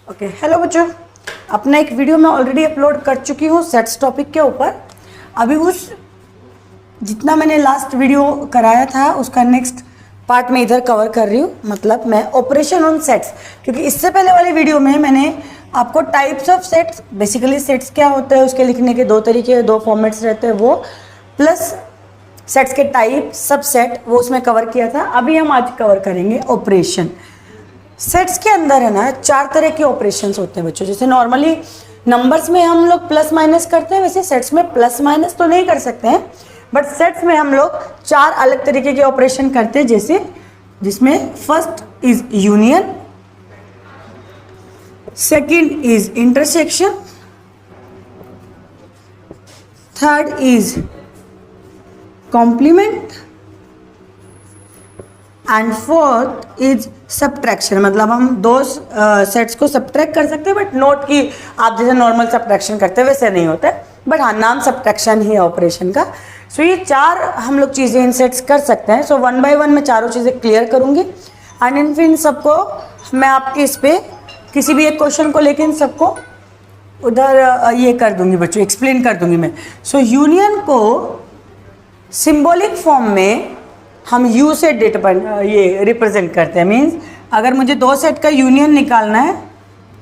Okay hello बच्चों, अपना एक वीडियो मैं ऑलरेडी अपलोड कर चुकी हूँ सेट्स टॉपिक के ऊपर। अभी उस जितना मैंने लास्ट वीडियो कराया था उसका नेक्स्ट पार्ट में इधर कवर कर रही हूँ, मतलब मैं ऑपरेशन ऑन सेट्स। क्योंकि इससे पहले वाले वीडियो में मैंने आपको types of sets, basically sets क्या होता है उसके लिखने के दो तरीके, दो फॉर्मेट्स रहते हैं वो, प्लस सेट्स के टाइप, सब सेट, वो उसमें कवर किया था। अभी हम आज कवर करेंगे ऑपरेशन। सेट्स के अंदर है ना 4 तरह के ऑपरेशंस होते हैं बच्चों। जैसे नॉर्मली नंबर्स में हम लोग प्लस माइनस करते हैं, वैसे सेट्स में प्लस माइनस तो नहीं कर सकते हैं, बट सेट्स में हम लोग 4 अलग तरीके के ऑपरेशन करते हैं। जैसे जिसमें first is union, second is intersection, third is complement and fourth is subtraction. मतलब हम दो सेट्स को सब्ट्रैक्ट कर सकते हैं, बट नोट कि आप जैसे नॉर्मल सब्ट्रैक्शन करते हैं वैसे नहीं होता है, बट हाँ नाम सब्ट्रैक्शन ही है ऑपरेशन का। सो ये 4 हम लोग चीज़ें इन सेट्स कर सकते हैं। सो 1 बाय 1 मैं चारों चीज़ें क्लियर करूँगी एंड इन फिर सबको मैं आपके इस पर किसी भी एक क्वेश्चन को लेकर इन सबको उधर ये कर दूंगी बच्चों, एक्सप्लेन कर दूंगी मैं। सो यूनियन को सिंबॉलिक फॉर्म में हम यू से ये रिप्रेजेंट करते हैं। मीन्स अगर मुझे 2 सेट का यूनियन निकालना है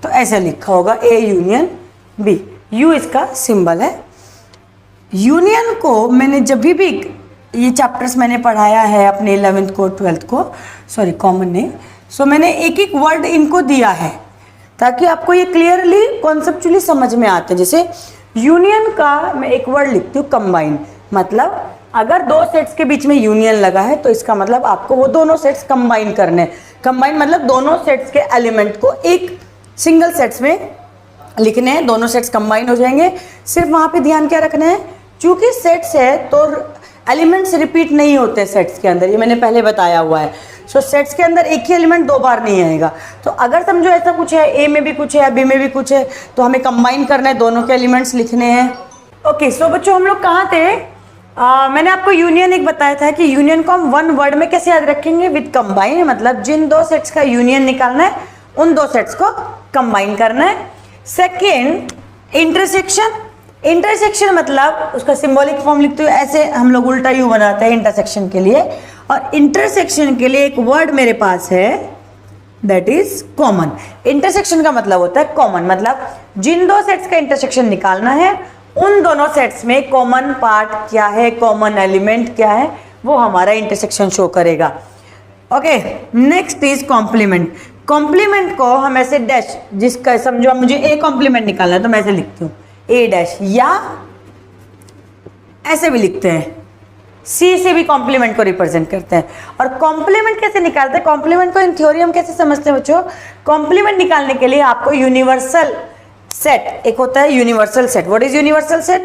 तो ऐसे लिखा होगा ए यूनियन बी, यू इसका सिंबल है। यूनियन को मैंने जब भी ये चैप्टर्स मैंने पढ़ाया है अपने 11th को 12th को, सॉरी कॉमन नहीं, सो मैंने एक एक वर्ड इनको दिया है ताकि आपको ये क्लियरली कॉन्सेप्चुअली समझ में आते हैं। जैसे यूनियन का मैं एक वर्ड लिखती हूँ कंबाइन, मतलब अगर 2 सेट्स के बीच में यूनियन लगा है तो इसका मतलब आपको वो दोनों सेट्स कंबाइन करने हैं। कंबाइन मतलब दोनों सेट्स के एलिमेंट को एक सिंगल सेट्स में लिखने हैं, दोनों सेट्स कंबाइन हो जाएंगे। सिर्फ वहाँ पे ध्यान क्या रखना है, चूंकि सेट्स है तो एलिमेंट्स रिपीट नहीं होते सेट्स के अंदर, ये मैंने पहले बताया हुआ है। सो सेट्स के अंदर एक ही एलिमेंट 2 बार नहीं आएगा। तो अगर समझो ऐसा कुछ है, ए में भी कुछ है बी में भी कुछ है, तो हमें कंबाइन करना है, दोनों के एलिमेंट्स लिखने हैं। ओके सो बच्चों हम लोग कहाँ थे, मैंने आपको यूनियन एक बताया था कि यूनियन को हम 1 वर्ड में कैसे याद रखेंगे, विद कंबाइन। मतलब जिन 2 सेट्स का यूनियन निकालना है उन 2 सेट्स को कंबाइन करना है। Second intersection. इंटरसेक्शन मतलब उसका सिंबॉलिक फॉर्म लिखते हुए ऐसे हम लोग उल्टा यू बनाते हैं इंटरसेक्शन के लिए, और इंटरसेक्शन के लिए एक वर्ड मेरे पास है दैट इज कॉमन। इंटरसेक्शन का मतलब होता है कॉमन, मतलब जिन 2 सेट्स का इंटरसेक्शन निकालना है उन दोनों सेट्स में कॉमन पार्ट क्या है, कॉमन एलिमेंट क्या है, वो हमारा इंटरसेक्शन शो करेगा। Okay next is complement. Complement को हम ऐसे डैश, जिसका समझो मुझे ए कॉम्प्लीमेंट निकालना है तो मैं ऐसे लिखती हूँ ए डैश, या ऐसे भी लिखते हैं, सी से भी कॉम्प्लीमेंट को रिप्रेजेंट करते हैं। और कॉम्प्लीमेंट कैसे निकालते हैं, कॉम्प्लीमेंट को इन थ्योरी हम कैसे समझते हैं बच्चों, कॉम्प्लीमेंट निकालने के लिए आपको यूनिवर्सल सेट, एक होता है universal set. What is universal set,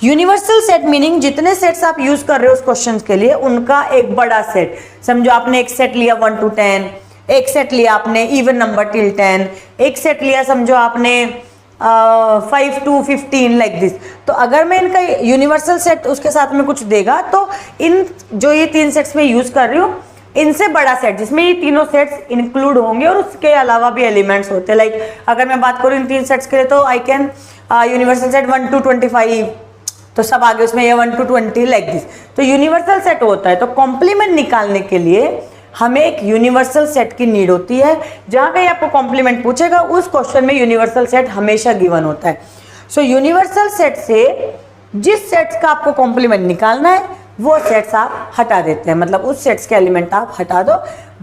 universal set meaning जितने सेट्स आप यूज कर रहे हो उस क्वेश्चन के लिए उनका एक बड़ा सेट। समझो आपने एक सेट लिया 1 to 10, एक सेट लिया आपने इवन नंबर टिल 10, एक सेट लिया समझो आपने 5 to 15 लाइक दिस। तो अगर मैं इनका यूनिवर्सल सेट उसके साथ में कुछ देगा तो इन जो ये 3 सेट्स में यूज कर रही हूँ इनसे बड़ा सेट जिसमें ये तीनों सेट्स इंक्लूड होंगे और उसके अलावा भी एलिमेंट्स होते हैं। लाइक अगर मैं बात करूँ इन 3 सेट्स के लिए तो I can universal set 1 to 25, तो सब आगे उसमें ये 1 to 20 लाइक दिस। तो यूनिवर्सल सेट होता है। तो कॉम्प्लीमेंट निकालने के लिए हमें एक यूनिवर्सल सेट की नीड होती है। जहाँ कहीं आपको कॉम्प्लीमेंट पूछेगा उस क्वेश्चन में यूनिवर्सल सेट हमेशा गिवन होता है। सो यूनिवर्सल सेट से जिस सेट्स का आपको कॉम्प्लीमेंट निकालना है वो सेट्स आप हटा देते हैं, मतलब उस सेट्स के एलिमेंट आप हटा दो,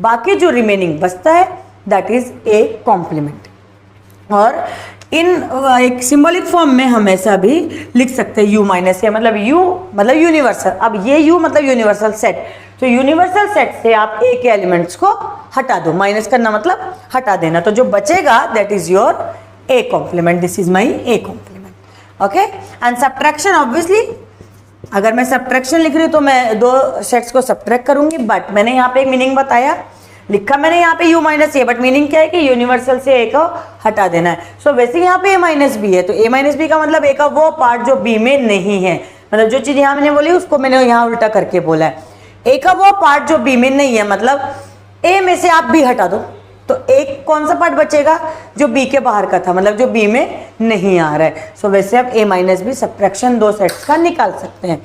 बाकी जो रिमेनिंग बचता है दैट इज ए कॉम्प्लीमेंट। और इन एक सिंबॉलिक फॉर्म में हम ऐसा भी लिख सकते हैं यू माइनस ए, मतलब यू मतलब यूनिवर्सल, अब ये यू मतलब यूनिवर्सल सेट। तो यूनिवर्सल सेट से आप ए के एलिमेंट्स को हटा दो, माइनस करना मतलब हटा देना, तो जो बचेगा that is your A complement, this is my A complement. Okay and subtraction, obviously अगर मैं सब्ट्रैक्शन लिख रही हूँ तो मैं 2 सेट्स को सब्ट्रैक्ट करूंगी, बट मैंने यहाँ पे एक मीनिंग बताया, लिखा मैंने यहाँ पे u minus A, but meaning क्या है कि यूनिवर्सल से a को हटा देना है। सो वैसे यहाँ पे a माइनस बी है, तो a माइनस बी का मतलब a का वो पार्ट जो b में नहीं है, मतलब जो चीज़ यहाँ मैंने बोली उसको मैंने यहाँ उल्टा करके बोला है। a का वो पार्ट जो b में नहीं है, मतलब a में से आप b हटा दो, तो एक कौन सा पार्ट बचेगा जो बी के बाहर का था, मतलब जो बी में नहीं आ रहा है। सो वैसे आप ए माइनस बी सब्ट्रैक्शन दो सेट्स का निकाल सकते हैं।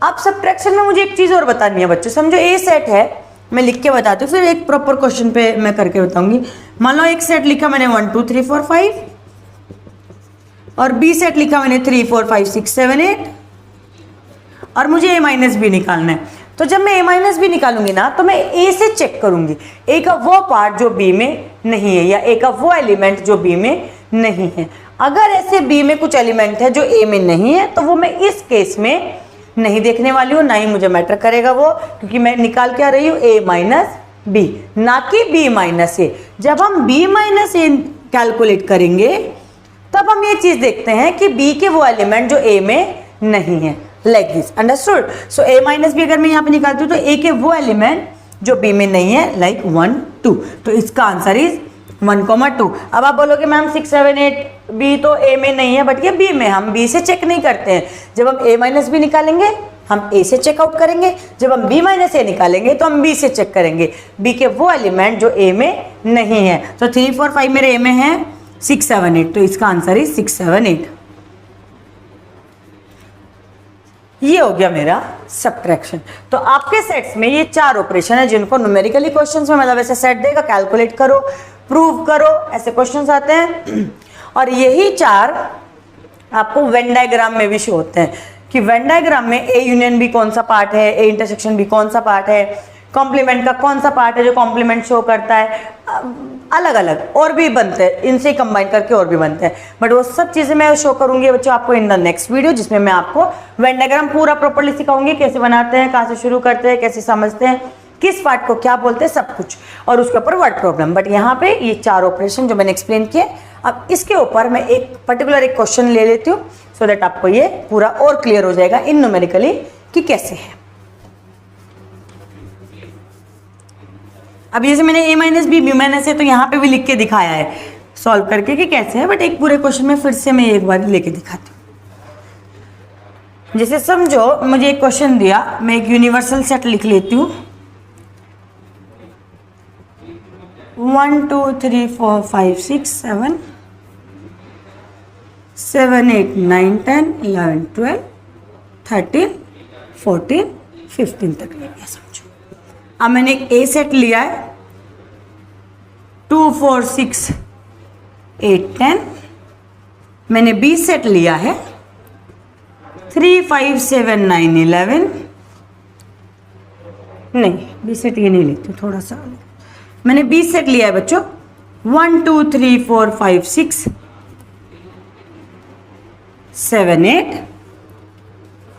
अब सब्ट्रैक्शन में मुझे एक चीज और बतानी है बच्चों, समझो ए सेट है, मैं लिख के बताती हूँ, फिर एक प्रॉपर क्वेश्चन पे मैं करके बताऊंगी। मान लो एक सेट लिखा मैंने 1 2 3 4 5 और बी सेट लिखा मैंने 3 4 5 6 7 8 और मुझे ए माइनस बी निकालना है। तो जब मैं ए माइनस बी निकालूंगी ना तो मैं ए से चेक करूंगी ए का वो पार्ट जो बी में नहीं है या ए का वो एलिमेंट जो बी में नहीं है। अगर ऐसे बी में कुछ एलिमेंट है जो ए में नहीं है तो वो मैं इस केस में नहीं देखने वाली हूँ, ना ही मुझे मैटर करेगा वो, क्योंकि मैं निकाल के आ रही हूँ ए माइनस बी, ना कि बी माइनस ए। जब हम बी माइनस ए कैलकुलेट करेंगे तब हम ये चीज देखते हैं कि बी के वो एलिमेंट जो ए में नहीं है, like this, understood. So A minus B अगर मैं यहाँ पे निकालती हूँ तो ए के वो एलिमेंट जो बी में नहीं है, लाइक 1 2, तो इसका आंसर इज 1 2। अब आप बोलोगे मैम 6 7 8 बी तो ए में नहीं है, बट ये बी में, हम बी से चेक नहीं करते हैं। जब हम ए माइनस बी निकालेंगे हम ए से चेकआउट करेंगे, जब हम बी माइनस ए निकालेंगे तो हम बी से चेक करेंगे बी के वो एलिमेंट जो ए में नहीं है। तो 3 4 5 मेरे ए में है, 6 7 8, तो इसका आंसर इज 6 7 8। ये हो गया मेरा सब्ट्रैक्शन। तो आपके सेट्स में ये 4 ऑपरेशन है जिनको न्यूमेरिकली क्वेश्चंस में मतलब ऐसे सेट देगा, कैलकुलेट करो, प्रूव करो, ऐसे क्वेश्चंस आते हैं। और यही 4 आपको वेन डायग्राम में भी शो होते हैं कि वेन डायग्राम में ए यूनियन बी कौन सा पार्ट है, ए इंटरसेक्शन बी कौन सा पार्ट है, कॉम्प्लीमेंट का कौन सा पार्ट है जो कॉम्प्लीमेंट शो करता है, अलग अलग और भी बनते हैं, इनसे कंबाइन करके और भी बनते हैं। बट वो सब चीज़ें मैं शो करूंगी बच्चों आपको इन द नेक्स्ट वीडियो, जिसमें मैं आपको वेन डायग्राम पूरा प्रॉपर्ली सिखाऊंगी, कैसे बनाते हैं, कहाँ से शुरू करते हैं, कैसे समझते हैं, किस पार्ट को क्या बोलते हैं, सब कुछ, और उसके ऊपर वर्ड प्रॉब्लम। बट यहाँ पे ये 4 ऑपरेशन जो मैंने एक्सप्लेन किए, अब इसके ऊपर मैं एक पर्टिकुलर एक क्वेश्चन ले लेती हूँ सो दैट आपको ये पूरा और क्लियर हो जाएगा इन न्यूमेरिकली कि कैसे है। अब जैसे मैंने ए माइनस बी बी माइनस है तो यहाँ पे भी लिख के दिखाया है सॉल्व करके कि कैसे है, बट एक पूरे क्वेश्चन में फिर से मैं एक बार लेके दिखाती हूँ। जैसे समझो मुझे एक क्वेश्चन दिया, मैं एक यूनिवर्सल सेट लिख लेती हूँ 1 2 3 4 5 6 7 7 8 9 10 11 12 13 14 15 तक ले लिया समझो। अब मैंने एक ए सेट लिया है 2 4 6 8 10, मैंने बी सेट लिया है 3 5 7 9 11, नहीं बी सेट ये नहीं लेती, थोड़ा सा मैंने बी सेट लिया है बच्चों 1 2 3 4 5 6 7 8,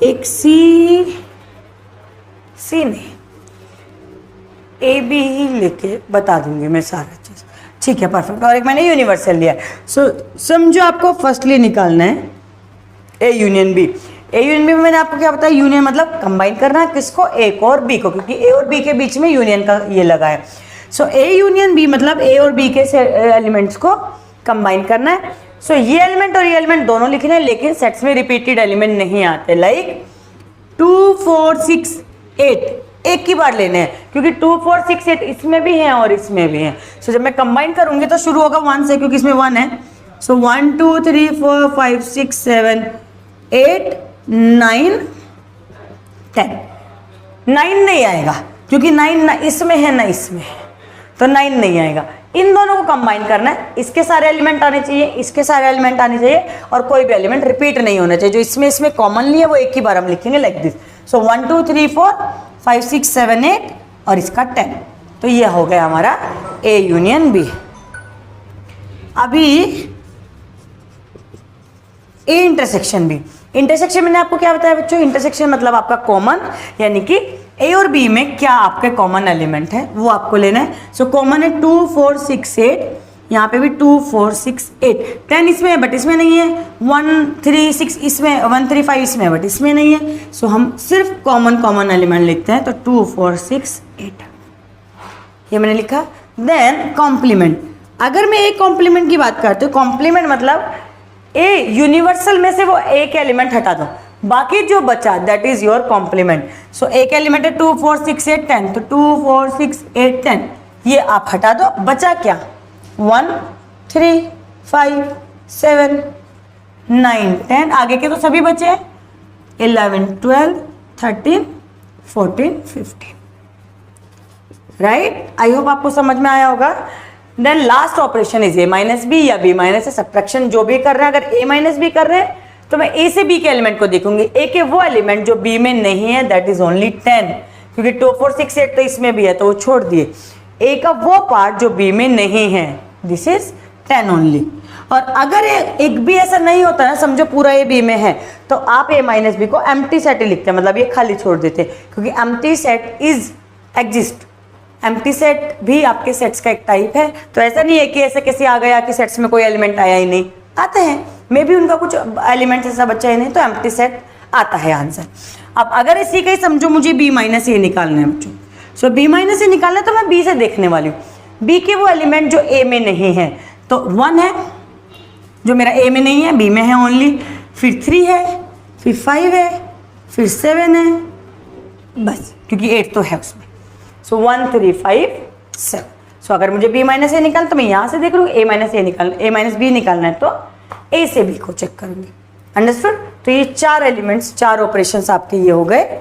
एक सी नहीं ए बी ही लेके बता दूंगी मैं सारा चीज, ठीक है परफेक्ट। और एक मैंने यूनिवर्सल लिया है। सो समझो आपको फर्स्टली निकालना है A union B. A union B में मैंने आपको क्या बताया, यूनियन मतलब कंबाइन करना है किसको, ए को और बी को, क्योंकि ए और बी के बीच में यूनियन का ये लगा है। सो ए यूनियन बी मतलब ए और बी के एलिमेंट्स को कंबाइन करना है। सो ये एलिमेंट और ये एलिमेंट दोनों लिखने हैं, लेकिन सेट्स में रिपीटेड एलिमेंट नहीं आते, लाइक 2 4 6 8 एक ही बार लेने हैं, क्योंकि 2 4 6 8 इसमें भी है और इसमें भी है। सो जब मैं कंबाइन करूंगी तो शुरू होगा 1 से, क्योंकि इसमें 1 है। सो 1 2 3 4 5 6 7 8 9 10, 9 नहीं आएगा क्योंकि 9 ना इसमें है ना इसमें है, तो 9 नहीं आएगा। इन दोनों को कंबाइन करना है, इसके सारे एलिमेंट आने चाहिए, इसके सारे एलिमेंट आने चाहिए, और कोई भी एलिमेंट रिपीट नहीं होना चाहिए। जो इसमें कॉमनली है वो एक ही बार हम लिखेंगे, लाइक दिस। सो 1 2 3 4 5 6 7 8 और इसका 10, तो ये हो गया हमारा ए यूनियन बी। अभी ए इंटरसेक्शन बी। इंटरसेक्शन मैंने आपको क्या बताया बच्चों, इंटरसेक्शन मतलब आपका कॉमन, यानी कि ए और बी में क्या आपके कॉमन एलिमेंट है वो आपको लेना है। सो कॉमन है 2 4 6 8, यहाँ पे भी 2 4 6 8, 10 इसमें है बट इसमें नहीं है, 1 3 6 इसमें, 1 3 5 इसमें है बट इसमें नहीं है। सो हम सिर्फ कॉमन एलिमेंट लिखते हैं, तो 2 4 6 8 ये मैंने लिखा। देन कॉम्प्लीमेंट, अगर मैं एक कॉम्प्लीमेंट की बात करती हूँ, कॉम्प्लीमेंट मतलब ए यूनिवर्सल में से वो एक एलिमेंट हटा दो, बाकी जो बचा दैट इज योर कॉम्प्लीमेंट। सो एक एलिमेंट है 2 4 6 8 10, तो 2 4 6 8 10 ये आप हटा दो, बचा क्या 1 3 5 7 9 10, आगे के तो सभी बचे हैं 11 12 13 14 15, राइट। आई होप आपको समझ में आया होगा। Then last operation is a minus B या b माइनस ए, सब्ट्रैक्शन जो भी कर रहे हैं, अगर a माइनस बी कर रहे हैं तो मैं a से b के एलिमेंट को देखूंगी, a के वो एलिमेंट जो b में नहीं है, दैट इज ओनली 10, क्योंकि 2 4 6 8 तो इसमें भी है तो वो छोड़ दिए। a का वो पार्ट जो b में नहीं है, दिस इज 10 ओनली। और अगर एक भी ऐसा नहीं होता है, समझो पूरा a b में है, तो आप a माइनस बी को एम्प्टी सेट ही लिखते हैं, मतलब ये खाली छोड़ देते हैं, क्योंकि empty set is exist. Empty set भी आपके सेट्स का एक टाइप है, तो ऐसा नहीं है कि ऐसे कैसे आ गया कि सेट्स में कोई एलिमेंट आया ही नहीं, आते हैं, मे बी उनका कुछ एलिमेंट ऐसा बचा ही नहीं, तो एम्प्टी सेट आता है आंसर। अब अगर इसी का ही समझो मुझे b माइनस ए निकालना है बच्चों, सो b माइनस ए निकालना है तो मैं b से देखने वाली हूँ, b के वो एलिमेंट जो a में नहीं है, तो 1 है जो मेरा a में नहीं है, b में है ओनली, फिर 3 है, फिर 5 है, फिर 7 है, बस, क्योंकि 8 तो है उसमें। सो 1 3 5 7। सो अगर मुझे b माइनस ए निकालना तो मैं यहाँ से देख लूँगी, a माइनस ए निकालना, a माइनस बी निकालना है तो a से b को चेक करूँगी। अंडरस्टूड। तो ये 4 एलिमेंट्स, 4 ऑपरेशंस आपके ये हो गए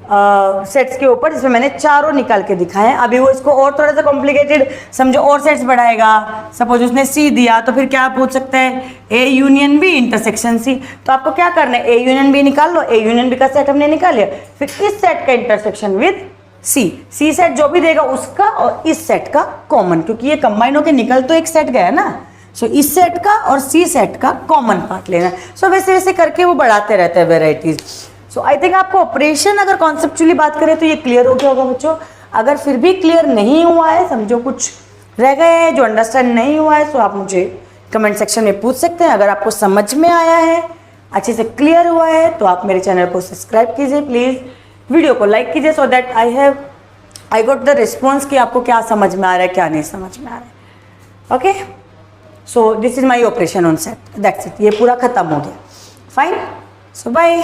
सेट्स के ऊपर, जिसमें मैंने चारों निकाल के दिखाए हैं। अभी वो इसको और थोड़ा सा कॉम्प्लिकेटेड समझो, और सेट्स बढ़ाएगा। सपोज उसने सी दिया तो फिर क्या पूछ सकते हैं, A union B intersection C, तो आपको क्या करना है, ए यूनियन बी निकाल लो, ए यूनियन बी का सेट हमने निकाल लिया, फिर इस सेट का intersection with C, C set जो भी देगा उसका और इस सेट का कॉमन, क्योंकि ये कंबाइन होकर निकल तो एक सेट गया ना, सो इस सेट का और सी सेट का कॉमन पार्ट लेना। सो वैसे वैसे करके वो बढ़ाते रहते हैं वेराइटीज। सो आई थिंक आपको ऑपरेशन अगर कॉन्सेप्चुअली बात करें तो ये क्लियर हो गया होगा बच्चों। अगर फिर भी क्लियर नहीं हुआ है, समझो कुछ रह गए हैं जो अंडरस्टैंड नहीं हुआ है, तो आप मुझे कमेंट सेक्शन में पूछ सकते हैं। अगर आपको समझ में आया है, अच्छे से क्लियर हुआ है, तो आप मेरे चैनल को सब्सक्राइब कीजिए प्लीज़, वीडियो को लाइक कीजिए, so that I got the response कि आपको क्या समझ में आ रहा है, क्या नहीं समझ में आ रहा है। Okay, so this is my operation on set, that's it, ये पूरा खत्म हो गया। फाइन, सो बाय।